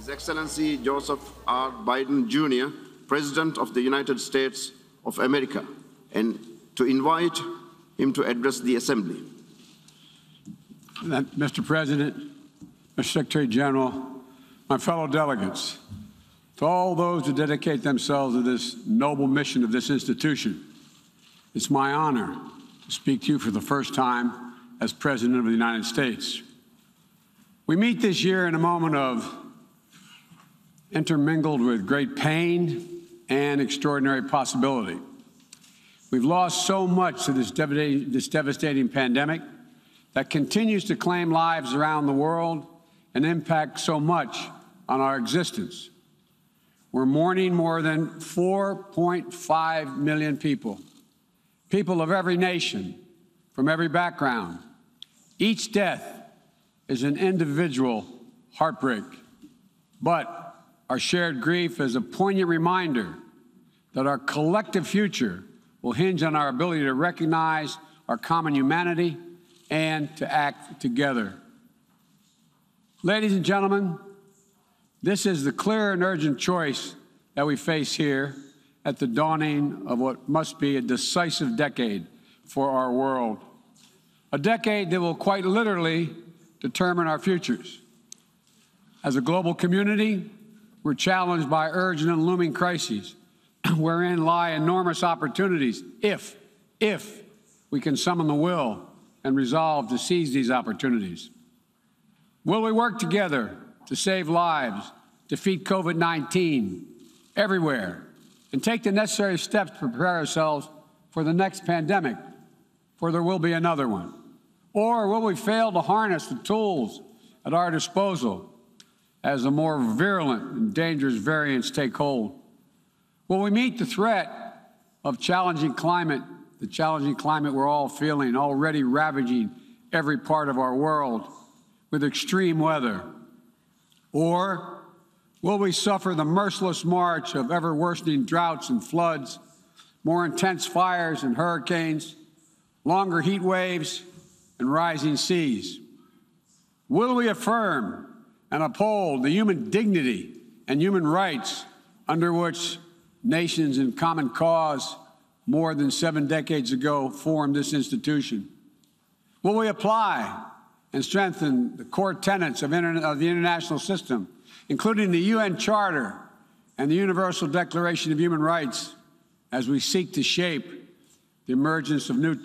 His Excellency Joseph R. Biden Jr., President of the United States of America, and to invite him to address the Assembly. Mr. President, Mr. Secretary-General, my fellow delegates, to all those who dedicate themselves to this noble mission of this institution, it's my honor to speak to you for the first time as President of the United States. We meet this year in a moment of intermingled with great pain and extraordinary possibility. We've lost so much to this devastating pandemic that continues to claim lives around the world and impact so much on our existence. We're mourning more than 4.5 million people, people of every nation, from every background. Each death is an individual heartbreak, but our shared grief is a poignant reminder that our collective future will hinge on our ability to recognize our common humanity and to act together. Ladies and gentlemen, this is the clear and urgent choice that we face here at the dawning of what must be a decisive decade for our world, a decade that will quite literally determine our futures. As a global community, we're challenged by urgent and looming crises, wherein lie enormous opportunities if we can summon the will and resolve to seize these opportunities. Will we work together to save lives, defeat COVID-19 everywhere, and take the necessary steps to prepare ourselves for the next pandemic, for there will be another one? Or will we fail to harness the tools at our disposal as the more virulent and dangerous variants take hold? Will we meet the threat of challenging climate, the challenging climate we're all feeling, already ravaging every part of our world with extreme weather? Or will we suffer the merciless march of ever-worsening droughts and floods, more intense fires and hurricanes, longer heat waves, and rising seas? Will we affirm and uphold the human dignity and human rights under which nations in common cause more than 7 decades ago formed this institution? Will we apply and strengthen the core tenets of the international system, including the UN Charter and the Universal Declaration of Human Rights, as we seek to shape the emergence of new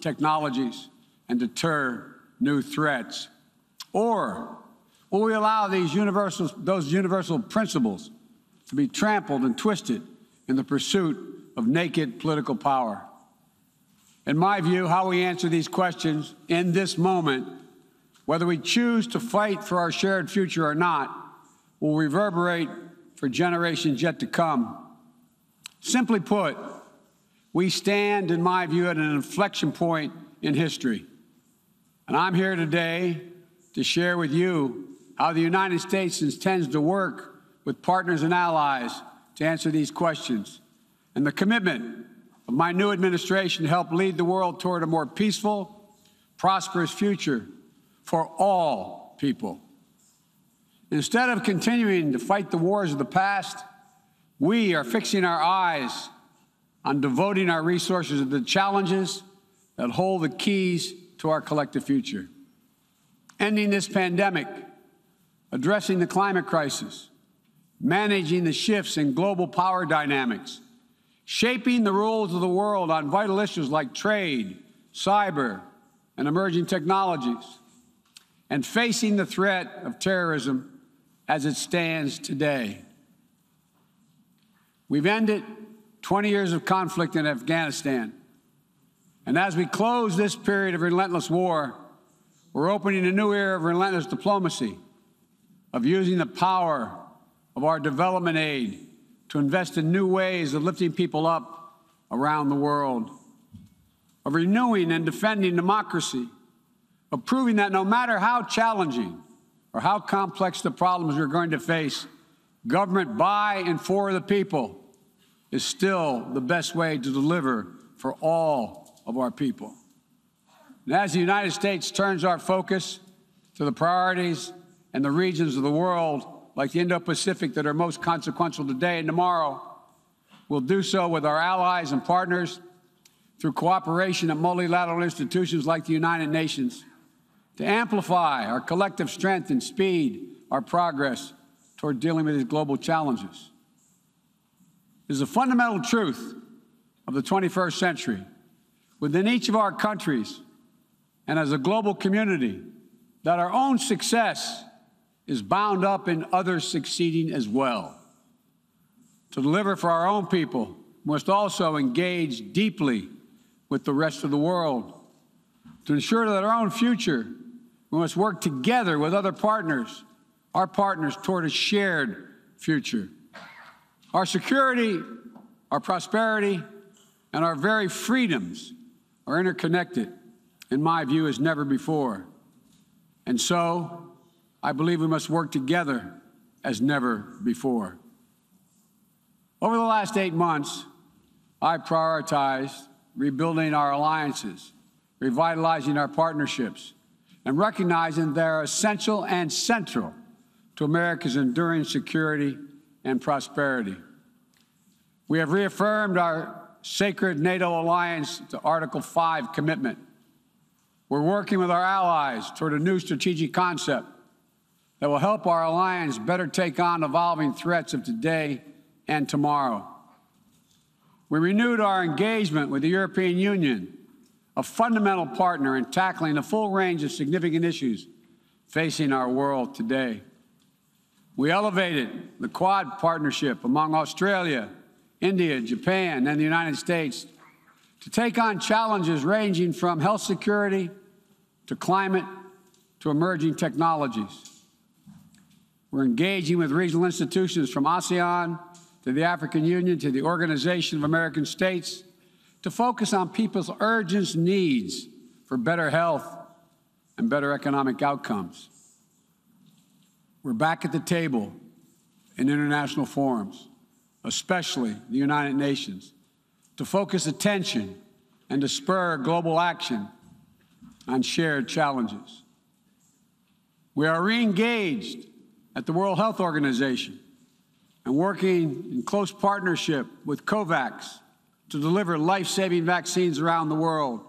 technologies and deter new threats? Or will we allow those universal principles to be trampled and twisted in the pursuit of naked political power? In my view, how we answer these questions in this moment, whether we choose to fight for our shared future or not, will reverberate for generations yet to come. Simply put, we stand, in my view, at an inflection point in history. And I'm here today to share with you how the United States intends to work with partners and allies to answer these questions, and the commitment of my new administration to help lead the world toward a more peaceful, prosperous future for all people. Instead of continuing to fight the wars of the past, we are fixing our eyes on devoting our resources to the challenges that hold the keys to our collective future. Ending this pandemic, addressing the climate crisis, managing the shifts in global power dynamics, shaping the rules of the world on vital issues like trade, cyber, and emerging technologies, and facing the threat of terrorism as it stands today. We've ended 20 years of conflict in Afghanistan, and as we close this period of relentless war, we're opening a new era of relentless diplomacy, of using the power of our development aid to invest in new ways of lifting people up around the world, of renewing and defending democracy, of proving that no matter how challenging or how complex the problems we're going to face, government by and for the people is still the best way to deliver for all of our people. And as the United States turns our focus to the priorities and the regions of the world like the Indo-Pacific, that are most consequential today and tomorrow. We'll do so with our allies and partners through cooperation at multilateral institutions like the United Nations to amplify our collective strength and speed our progress toward dealing with these global challenges. It is a fundamental truth of the 21st century within each of our countries and as a global community that our own success is bound up in others succeeding as well. To deliver for our own people, we must also engage deeply with the rest of the world. To ensure that our own future, we must work together with other partners, our partners, toward a shared future. Our security, our prosperity, and our very freedoms are interconnected, in my view, as never before. And so, I believe we must work together as never before. Over the last 8 months, I prioritized rebuilding our alliances, revitalizing our partnerships, and recognizing they're essential and central to America's enduring security and prosperity. We have reaffirmed our sacred NATO alliance to Article 5 commitment. We're working with our allies toward a new strategic concept that will help our alliance better take on evolving threats of today and tomorrow. We renewed our engagement with the European Union, a fundamental partner in tackling a full range of significant issues facing our world today. We elevated the Quad partnership among Australia, India, Japan, and the United States to take on challenges ranging from health security to climate to emerging technologies. We're engaging with regional institutions from ASEAN to the African Union to the Organization of American States to focus on people's urgent needs for better health and better economic outcomes. We're back at the table in international forums, especially the United Nations, to focus attention and to spur global action on shared challenges. We are re-engaged at the World Health Organization and working in close partnership with COVAX to deliver life-saving vaccines around the world.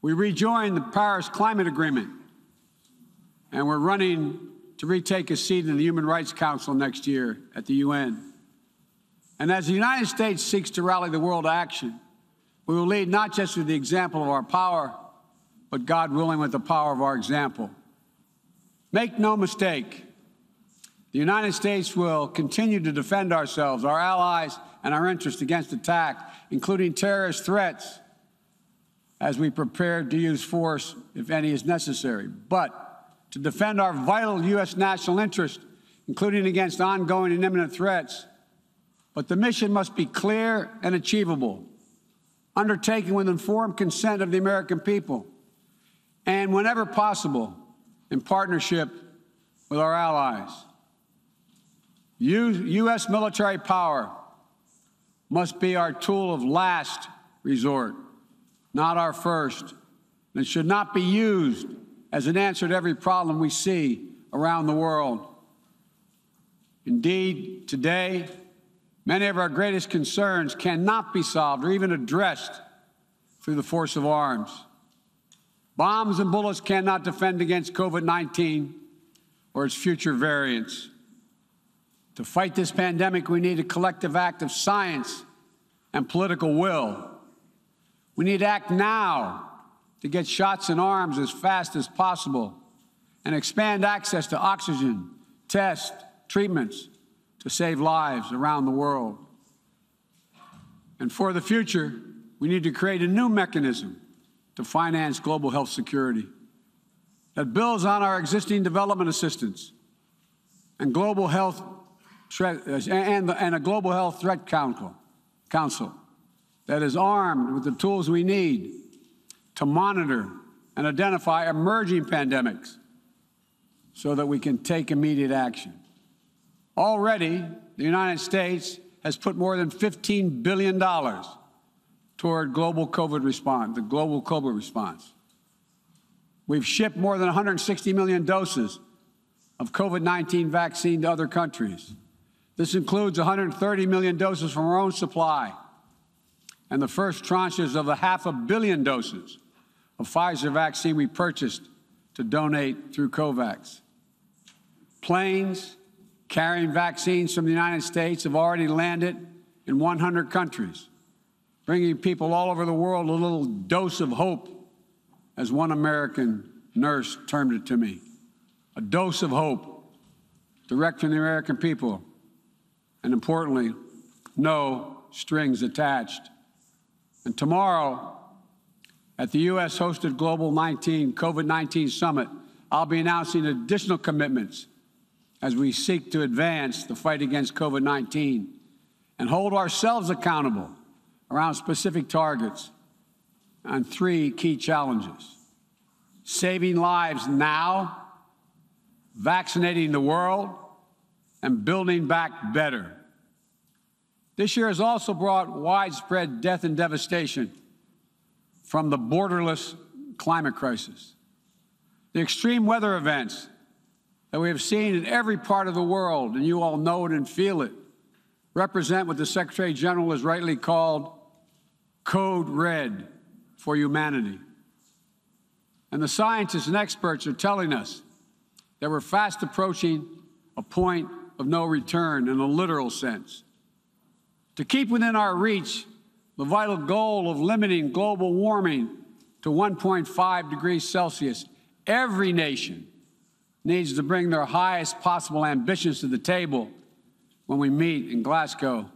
We rejoined the Paris Climate Agreement, and we're running to retake a seat in the Human Rights Council next year at the UN. And as the United States seeks to rally the world to action, we will lead not just with the example of our power, but, God willing, with the power of our example. Make no mistake, the United States will continue to defend ourselves, our allies, and our interests against attack, including terrorist threats, as we prepare to use force, if any is necessary. But to defend our vital U.S. national interest, including against ongoing and imminent threats. But the mission must be clear and achievable, undertaken with informed consent of the American people, and whenever possible, in partnership with our allies. U.S. military power must be our tool of last resort, not our first, and it should not be used as an answer to every problem we see around the world. Indeed, today, many of our greatest concerns cannot be solved or even addressed through the force of arms. Bombs and bullets cannot defend against COVID-19 or its future variants. To fight this pandemic, we need a collective act of science and political will. We need to act now to get shots in arms as fast as possible and expand access to oxygen, tests, treatments to save lives around the world. And for the future, we need to create a new mechanism to finance global health security that builds on our existing development assistance and global health and a global health threat council that is armed with the tools we need to monitor and identify emerging pandemics so that we can take immediate action. Already, the United States has put more than $15 billion toward the global COVID response. We've shipped more than 160 million doses of COVID-19 vaccine to other countries. This includes 130 million doses from our own supply and the first tranches of the 500 million doses of Pfizer vaccine we purchased to donate through COVAX. Planes carrying vaccines from the United States have already landed in 100 countries, bringing people all over the world a little dose of hope, as one American nurse termed it to me. A dose of hope, direct from the American people, and importantly, no strings attached. And tomorrow, at the U.S.-hosted Global COVID-19 Summit, I'll be announcing additional commitments as we seek to advance the fight against COVID-19 and hold ourselves accountable around specific targets on 3 key challenges: saving lives now, vaccinating the world, and building back better. This year has also brought widespread death and devastation from the borderless climate crisis. The extreme weather events that we have seen in every part of the world, and you all know it and feel it, represent what the Secretary-General has rightly called Code Red for humanity. And the scientists and experts are telling us that we're fast approaching a point of no return in a literal sense. To keep within our reach the vital goal of limiting global warming to 1.5 degrees Celsius, every nation needs to bring their highest possible ambitions to the table when we meet in Glasgow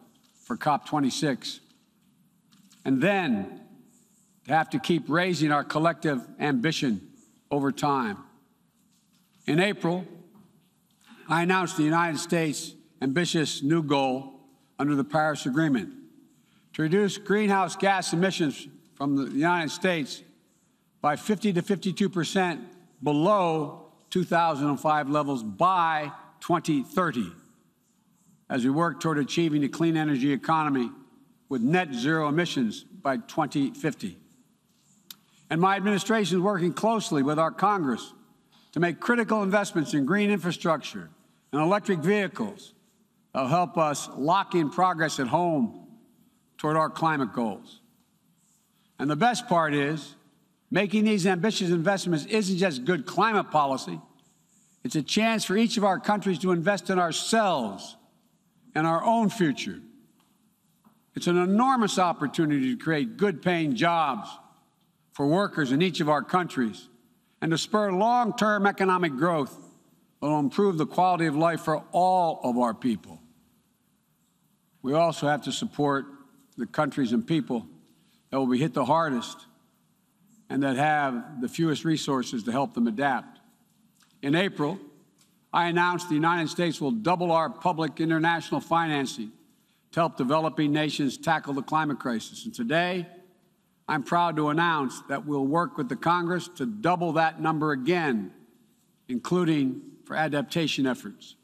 for COP26. And then to have to keep raising our collective ambition over time. In April, I announced the United States' ambitious new goal under the Paris Agreement to reduce greenhouse gas emissions from the United States by 50 to 52% below 2005 levels by 2030, as we work toward achieving a clean energy economy with net zero emissions by 2050. And my administration is working closely with our Congress to make critical investments in green infrastructure and electric vehicles that will help us lock in progress at home toward our climate goals. And the best part is, making these ambitious investments isn't just good climate policy. It's a chance for each of our countries to invest in ourselves and our own future. It's an enormous opportunity to create good-paying jobs for workers in each of our countries and to spur long-term economic growth that will improve the quality of life for all of our people. We also have to support the countries and people that will be hit the hardest and that have the fewest resources to help them adapt. In April, I announced the United States will double our public international financing to help developing nations tackle the climate crisis. And today, I'm proud to announce that we'll work with the Congress to double that number again, including for adaptation efforts.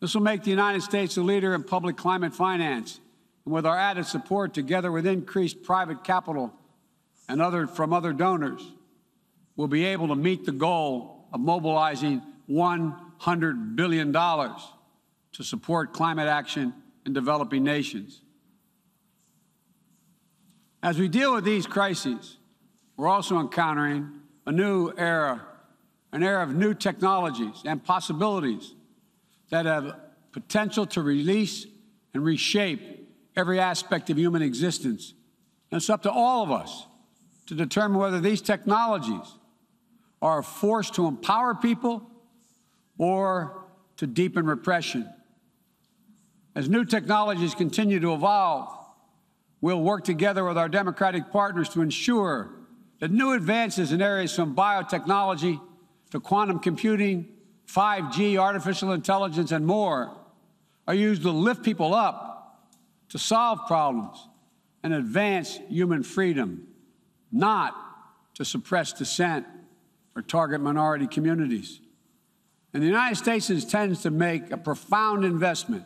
This will make the United States a leader in public climate finance, and with our added support, together with increased private capital and from other donors, we'll be able to meet the goal of mobilizing $100 billion to support climate action in developing nations. As we deal with these crises, we're also encountering a new era, an era of new technologies and possibilities that have potential to release and reshape every aspect of human existence. And it's up to all of us to determine whether these technologies are a force to empower people or to deepen repression. As new technologies continue to evolve, we'll work together with our democratic partners to ensure that new advances in areas from biotechnology to quantum computing, 5G, artificial intelligence, and more are used to lift people up, to solve problems, and advance human freedom, not to suppress dissent or target minority communities. And the United States intends to make a profound investment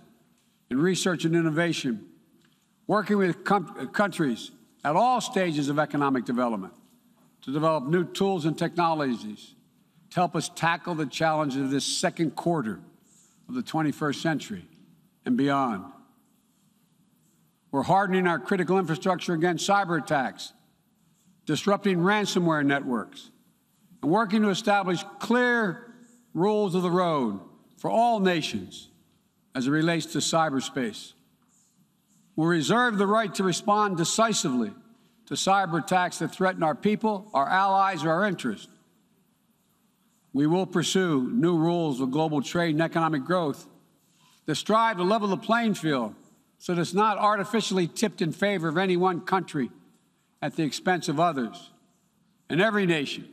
in research and innovation, working with countries at all stages of economic development to develop new tools and technologies to help us tackle the challenges of this second quarter of the 21st century and beyond. We're hardening our critical infrastructure against cyber attacks, disrupting ransomware networks, and working to establish clear rules of the road for all nations as it relates to cyberspace. We'll reserve the right to respond decisively to cyber attacks that threaten our people, our allies, or our interests. We will pursue new rules of global trade and economic growth that strive to level the playing field so that it's not artificially tipped in favor of any one country at the expense of others. And every nation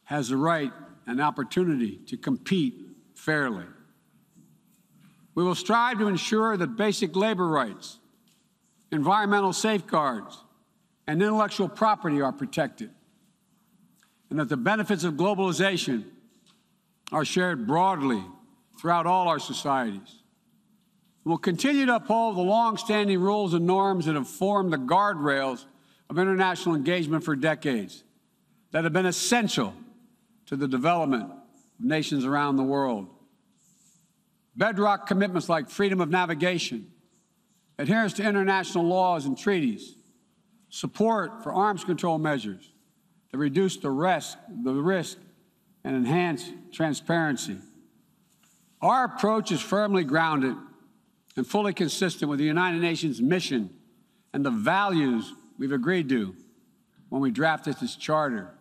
has the right and opportunity to compete fairly. We will strive to ensure that basic labor rights, environmental safeguards, and intellectual property are protected, and that the benefits of globalization are shared broadly throughout all our societies. We'll continue to uphold the long-standing rules and norms that have formed the guardrails of international engagement for decades, that have been essential to the development of nations around the world. Bedrock commitments like freedom of navigation, adherence to international laws and treaties, support for arms control measures that reduce the risk and enhance transparency. Our approach is firmly grounded and fully consistent with the United Nations mission and the values we've agreed to when we drafted this charter.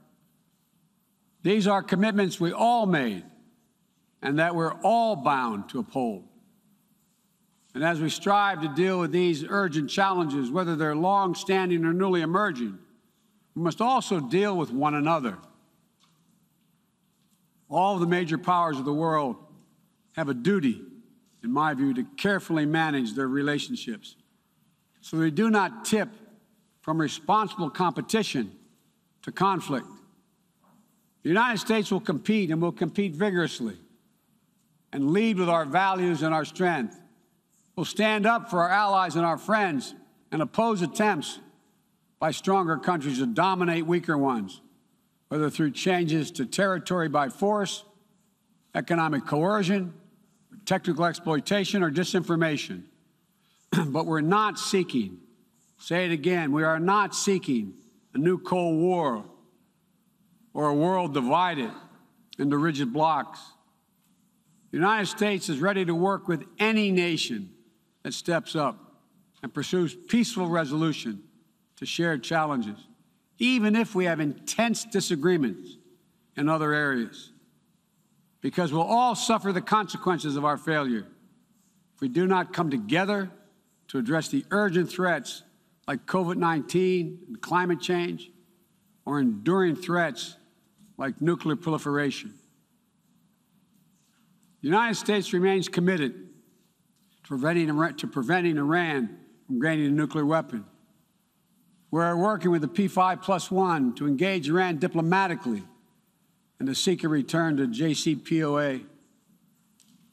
These are commitments we all made and that we're all bound to uphold. And as we strive to deal with these urgent challenges, whether they're long-standing or newly emerging, we must also deal with one another. All of the major powers of the world have a duty, in my view, to carefully manage their relationships so they do not tip from responsible competition to conflict. The United States will compete and will compete vigorously and lead with our values and our strength. We'll stand up for our allies and our friends and oppose attempts by stronger countries to dominate weaker ones, whether through changes to territory by force, economic coercion, technical exploitation, or disinformation. But we're not seeking, say it again, we are not seeking a new Cold War or a world divided into rigid blocs. The United States is ready to work with any nation that steps up and pursues peaceful resolution to shared challenges, even if we have intense disagreements in other areas, because we'll all suffer the consequences of our failure if we do not come together to address the urgent threats like COVID-19 and climate change, or enduring threats like nuclear proliferation. The United States remains committed to preventing Iran from gaining a nuclear weapon. We're working with the P5+1 to engage Iran diplomatically and to seek a return to JCPOA.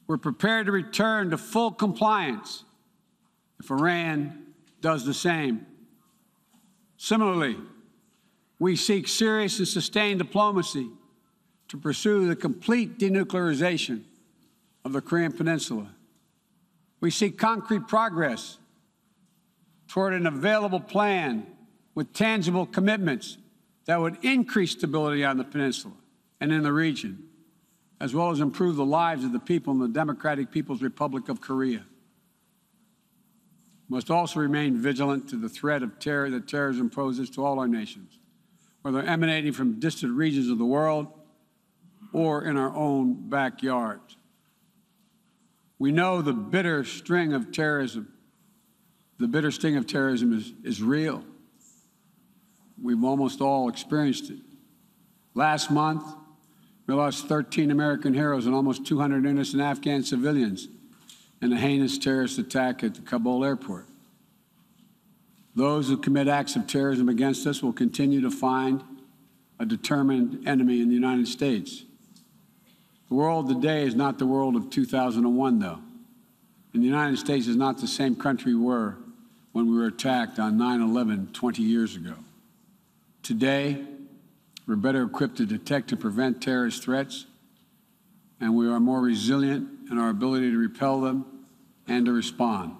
We're prepared to return to full compliance if Iran does the same. Similarly, we seek serious and sustained diplomacy to pursue the complete denuclearization of the Korean Peninsula. We seek concrete progress toward an available plan with tangible commitments that would increase stability on the peninsula and in the region, as well as improve the lives of the people in the Democratic People's Republic of Korea. We must also remain vigilant to the threat of terror that terrorism poses to all our nations, whether emanating from distant regions of the world or in our own backyard. We know the bitter sting of terrorism. The bitter sting of terrorism is real. We've almost all experienced it. Last month, we lost 13 American heroes and almost 200 innocent Afghan civilians in a heinous terrorist attack at the Kabul airport. Those who commit acts of terrorism against us will continue to find a determined enemy in the United States. The world today is not the world of 2001, though. And the United States is not the same country we were when we were attacked on 9/11 20 years ago. Today, we're better equipped to detect and prevent terrorist threats, and we are more resilient in our ability to repel them and to respond.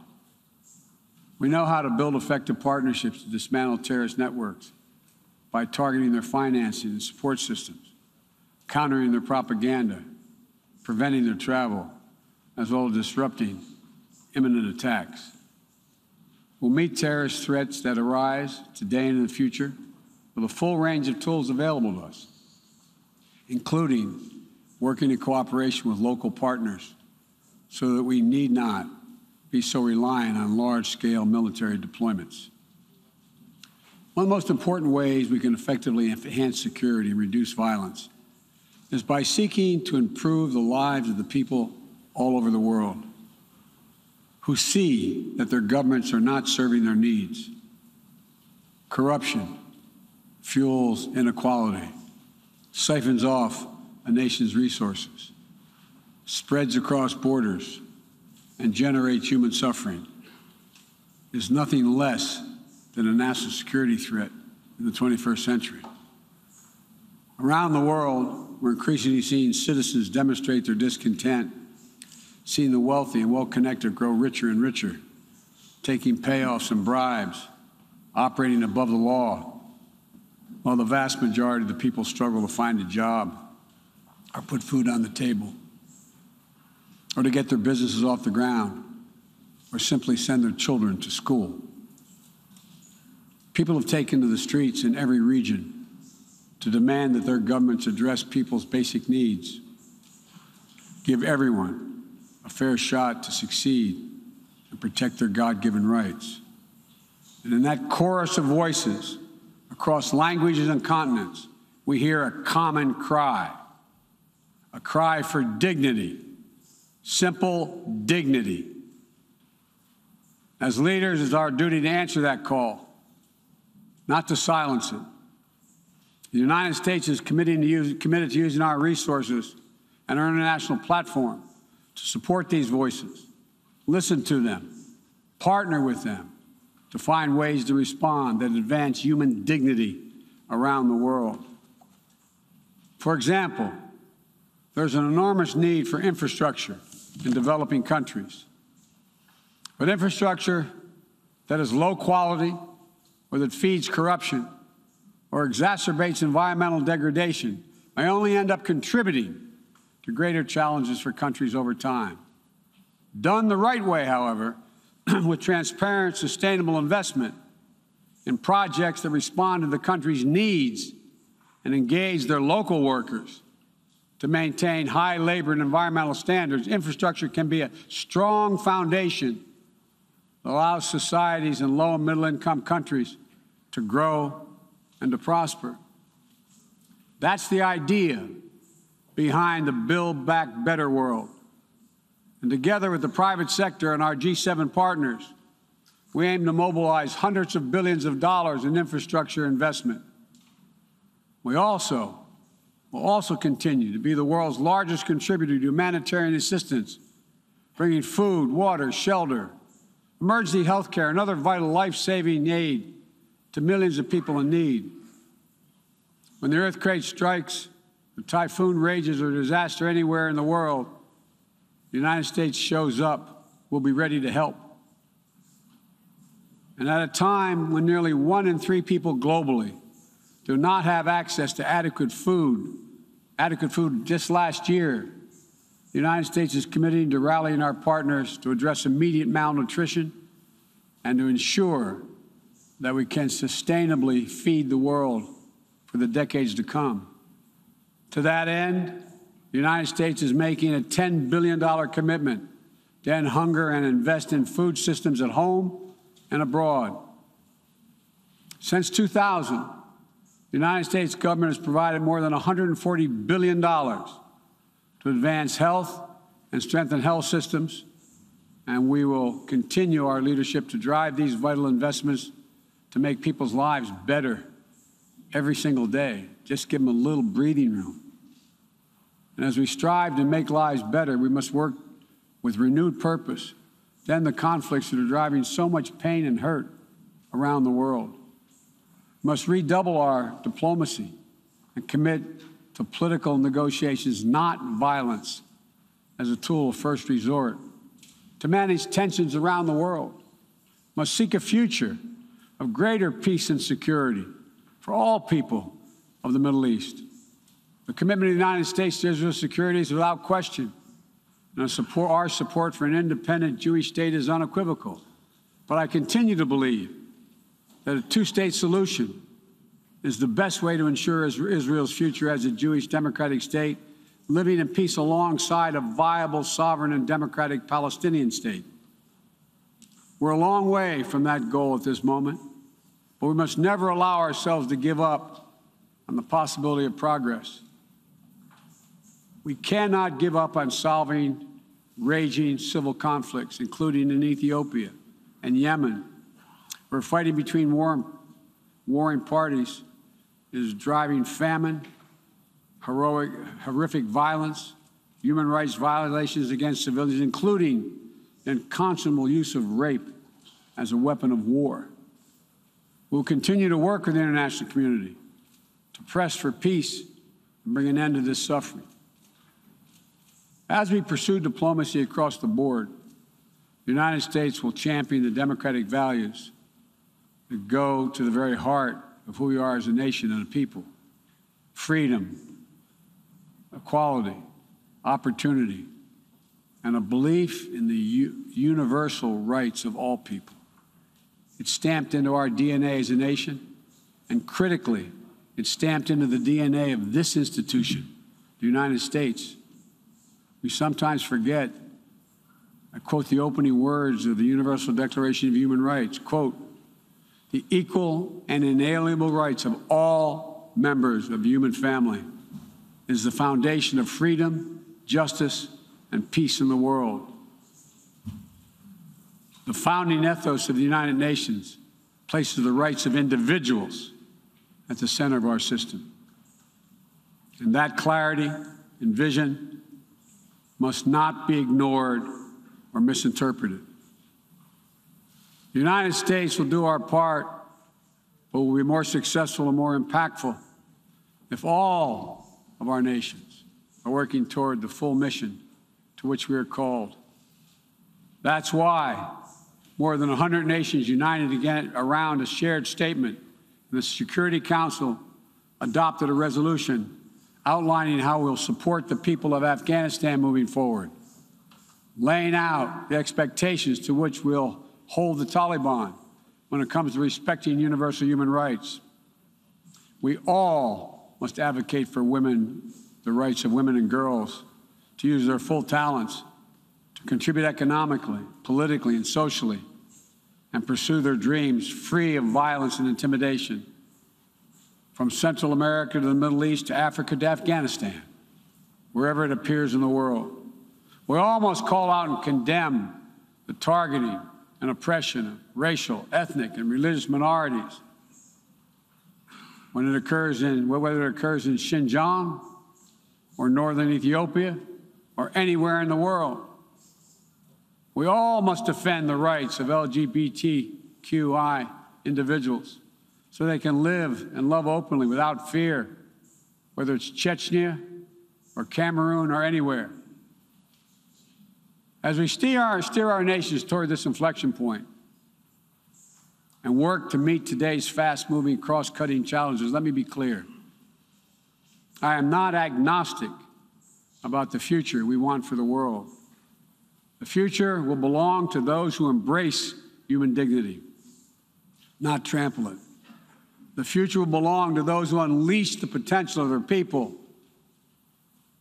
We know how to build effective partnerships to dismantle terrorist networks by targeting their financing and support systems, countering their propaganda, preventing their travel, as well as disrupting imminent attacks. We'll meet terrorist threats that arise today and in the future with a full range of tools available to us, including working in cooperation with local partners so that we need not be so reliant on large-scale military deployments. One of the most important ways we can effectively enhance security and reduce violence is by seeking to improve the lives of the people all over the world who see that their governments are not serving their needs. Corruption fuels inequality, siphons off a nation's resources, spreads across borders, and generates human suffering, is nothing less than a national security threat in the 21st century. Around the world, we're increasingly seeing citizens demonstrate their discontent, seeing the wealthy and well-connected grow richer and richer, taking payoffs and bribes, operating above the law, while the vast majority of the people struggle to find a job or put food on the table, or to get their businesses off the ground, or simply send their children to school. People have taken to the streets in every region to demand that their governments address people's basic needs, give everyone a fair shot to succeed, and protect their God-given rights. And in that chorus of voices across languages and continents, we hear a common cry, a cry for dignity, simple dignity. As leaders, it's our duty to answer that call, not to silence it. The United States is committed to using our resources and our international platform to support these voices, listen to them, partner with them to find ways to respond that advance human dignity around the world. For example, there's an enormous need for infrastructure in developing countries. But infrastructure that is low quality or that feeds corruption or exacerbates environmental degradation may only end up contributing to greater challenges for countries over time. Done the right way, however, with transparent, sustainable investment in projects that respond to the country's needs and engage their local workers to maintain high labor and environmental standards, infrastructure can be a strong foundation that allows societies in low and middle-income countries to grow and to prosper. That's the idea behind the Build Back Better world. And together with the private sector and our G7 partners, we aim to mobilize hundreds of billions of dollars in infrastructure investment. We will also continue to be the world's largest contributor to humanitarian assistance, bringing food, water, shelter, emergency health care, and other vital life-saving aid to millions of people in need. When the earthquake strikes, a typhoon rages, or disaster anywhere in the world, the United States shows up. We'll be ready to help. And at a time when nearly 1 in 3 people globally do not have access to adequate food just last year, the United States is committing to rallying our partners to address immediate malnutrition and to ensure that we can sustainably feed the world for the decades to come. To that end, the United States is making a $10 billion commitment to end hunger and invest in food systems at home and abroad. Since 2000, the United States government has provided more than $140 billion to advance health and strengthen health systems, and we will continue our leadership to drive these vital investments to make people's lives better every single day. Just give them a little breathing room. And as we strive to make lives better, we must work with renewed purpose to end the conflicts that are driving so much pain and hurt around the world. We must redouble our diplomacy and commit to political negotiations, not violence, as a tool of first resort, to manage tensions around the world, must seek a future of greater peace and security for all people of the Middle East. The commitment of the United States to Israel's security is without question, and our support for an independent Jewish state is unequivocal. But I continue to believe that a two-state solution is the best way to ensure Israel's future as a Jewish democratic state, living in peace alongside a viable, sovereign, and democratic Palestinian state. We're a long way from that goal at this moment, but we must never allow ourselves to give up on the possibility of progress. We cannot give up on solving raging civil conflicts, including in Ethiopia and Yemen, where fighting between warring parties is driving famine, horrific violence, human rights violations against civilians, including the unconscionable use of rape as a weapon of war. We'll continue to work with the international community to press for peace and bring an end to this suffering. As we pursue diplomacy across the board, the United States will champion the democratic values that go to the very heart of who we are as a nation and a people: freedom, equality, opportunity, and a belief in the universal rights of all people. It's stamped into our DNA as a nation, and critically, it's stamped into the DNA of this institution, the United States. We sometimes forget, I quote the opening words of the Universal Declaration of Human Rights, quote, "The equal and inalienable rights of all members of the human family is the foundation of freedom, justice, and peace in the world." The founding ethos of the United Nations places the rights of individuals at the center of our system. And that clarity and vision must not be ignored or misinterpreted. The United States will do our part, but will be more successful and more impactful if all of our nations are working toward the full mission to which we are called. That's why more than 100 nations united again around a shared statement, and the Security Council adopted a resolution outlining how we'll support the people of Afghanistan moving forward, laying out the expectations to which we'll hold the Taliban when it comes to respecting universal human rights. We all must advocate for women, the rights of women and girls to use their full talents, to contribute economically, politically, and socially, and pursue their dreams free of violence and intimidation. From Central America to the Middle East to Africa to Afghanistan, wherever it appears in the world. We all must call out and condemn the targeting and oppression of racial, ethnic, and religious minorities when it occurs whether it occurs in Xinjiang or northern Ethiopia or anywhere in the world. We all must defend the rights of LGBTQI individuals so they can live and love openly without fear, whether it's Chechnya or Cameroon or anywhere. As we steer our nations toward this inflection point and work to meet today's fast-moving, cross-cutting challenges, let me be clear. I am not agnostic about the future we want for the world. The future will belong to those who embrace human dignity, not trample it. The future will belong to those who unleash the potential of their people,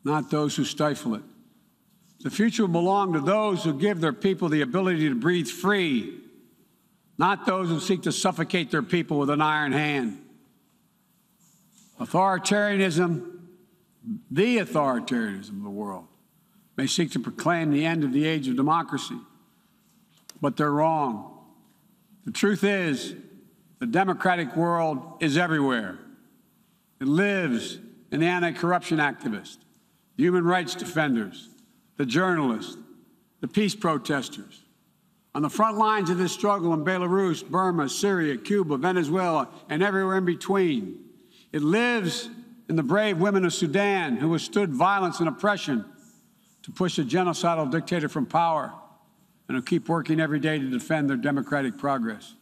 not those who stifle it. The future will belong to those who give their people the ability to breathe free, not those who seek to suffocate their people with an iron hand. Authoritarianism, the authoritarianism of the world, may seek to proclaim the end of the age of democracy, but they're wrong. The truth is, the democratic world is everywhere. It lives in the anti-corruption activists, the human rights defenders, the journalists, the peace protesters. On the front lines of this struggle in Belarus, Burma, Syria, Cuba, Venezuela, and everywhere in between, it lives in the brave women of Sudan who withstood violence and oppression to push a genocidal dictator from power and who keep working every day to defend their democratic progress.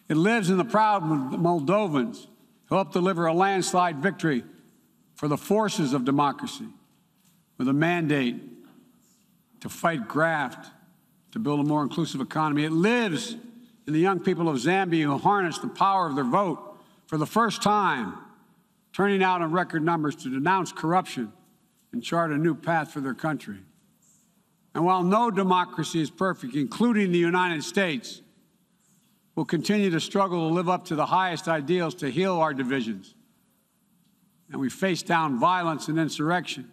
It lives in the proud Moldovans who helped deliver a landslide victory for the forces of democracy with a mandate to fight graft, to build a more inclusive economy. It lives in the young people of Zambia who harnessed the power of their vote for the first time, turning out in record numbers to denounce corruption and chart a new path for their country. And while no democracy is perfect, including the United States, we'll continue to struggle to live up to the highest ideals to heal our divisions. And we face down violence and insurrection.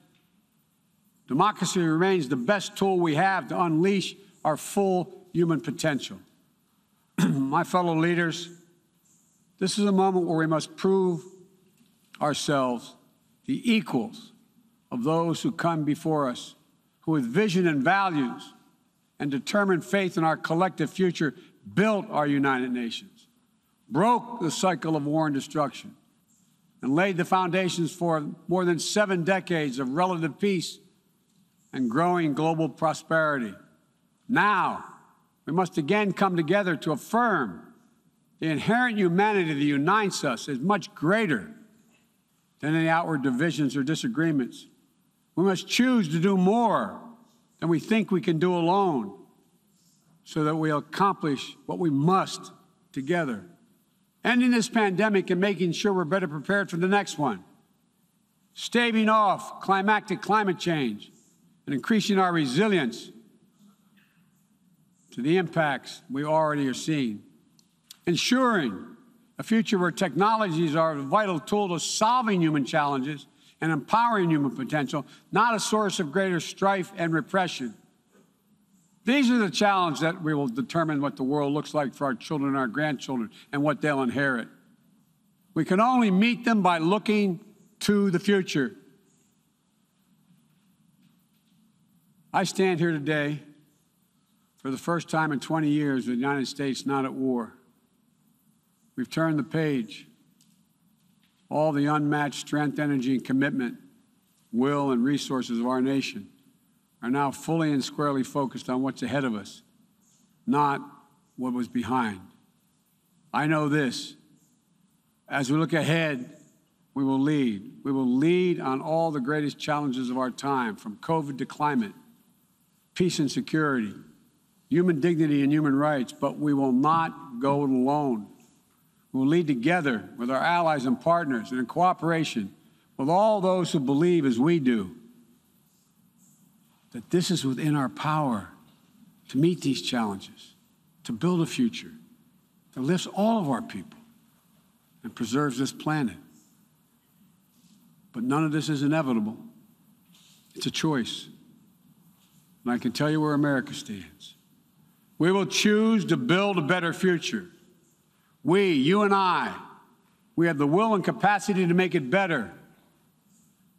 Democracy remains the best tool we have to unleash our full human potential. My fellow leaders, this is a moment where we must prove ourselves the equals of those who come before us, who with vision and values and determined faith in our collective future built our United Nations, broke the cycle of war and destruction, and laid the foundations for more than 7 decades of relative peace and growing global prosperity. Now, we must again come together to affirm the inherent humanity that unites us is much greater than any outward divisions or disagreements. We must choose to do more than we think we can do alone so that we accomplish what we must together. Ending this pandemic and making sure we're better prepared for the next one. Staving off climactic climate change and increasing our resilience to the impacts we already are seeing. Ensuring a future where technologies are a vital tool to solving human challenges and empowering human potential, not a source of greater strife and repression. These are the challenges that we will determine what the world looks like for our children and our grandchildren and what they'll inherit. We can only meet them by looking to the future. I stand here today for the first time in 20 years with the United States not at war. We've turned the page. All the unmatched strength, energy, and commitment, will, and resources of our nation are now fully and squarely focused on what's ahead of us, not what was behind. I know this. As we look ahead, we will lead. We will lead on all the greatest challenges of our time, from COVID to climate, peace and security, human dignity and human rights, but we will not go it alone. We will lead together with our allies and partners and in cooperation with all those who believe as we do that this is within our power to meet these challenges, to build a future that lifts all of our people and preserves this planet. But none of this is inevitable. It's a choice. And I can tell you where America stands. We will choose to build a better future. We, you and I, we have the will and capacity to make it better.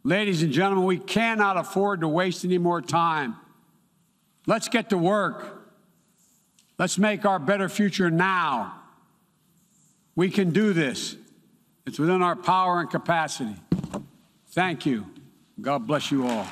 Ladies and gentlemen, we cannot afford to waste any more time. Let's get to work. Let's make our better future now. We can do this. It's within our power and capacity. Thank you. God bless you all.